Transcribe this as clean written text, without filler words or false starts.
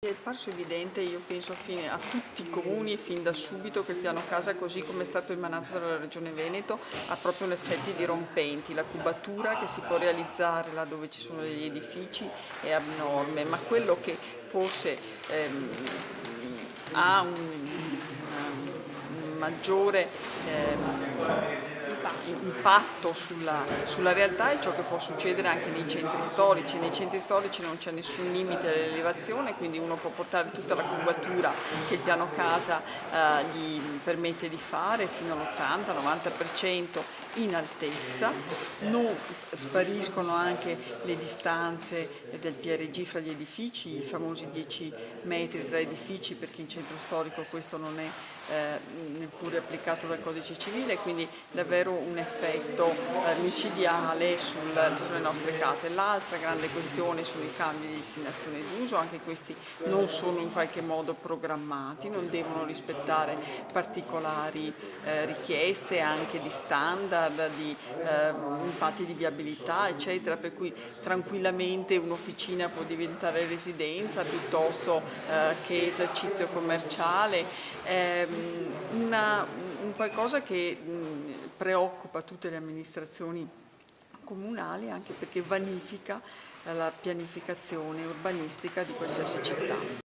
È parso evidente, io penso a tutti i comuni e fin da subito, che il piano casa, così come è stato emanato dalla Regione Veneto, ha proprio effetti dirompenti. La cubatura che si può realizzare là dove ci sono degli edifici è abnorme, ma quello che forse ha un maggiore impatto sulla realtà è ciò che può succedere anche nei centri storici. Nei centri storici non c'è nessun limite all'elevazione, quindi uno può portare tutta la cubatura che il piano casa gli permette di fare, fino all'80-90% in altezza. Non spariscono anche le distanze del PRG fra gli edifici, i famosi 10 metri tra edifici, perché in centro storico questo non è neppure applicato dal codice civile, quindi davvero un effetto micidiale sulle nostre case. L'altra grande questione sono i cambi di destinazione d'uso, anche questi non sono in qualche modo programmati, non devono rispettare particolari richieste anche di standard, di impatti di viabilità, eccetera, per cui tranquillamente un'officina può diventare residenza piuttosto che esercizio commerciale. Un qualcosa che preoccupa tutte le amministrazioni comunali, anche perché vanifica la pianificazione urbanistica di qualsiasi città.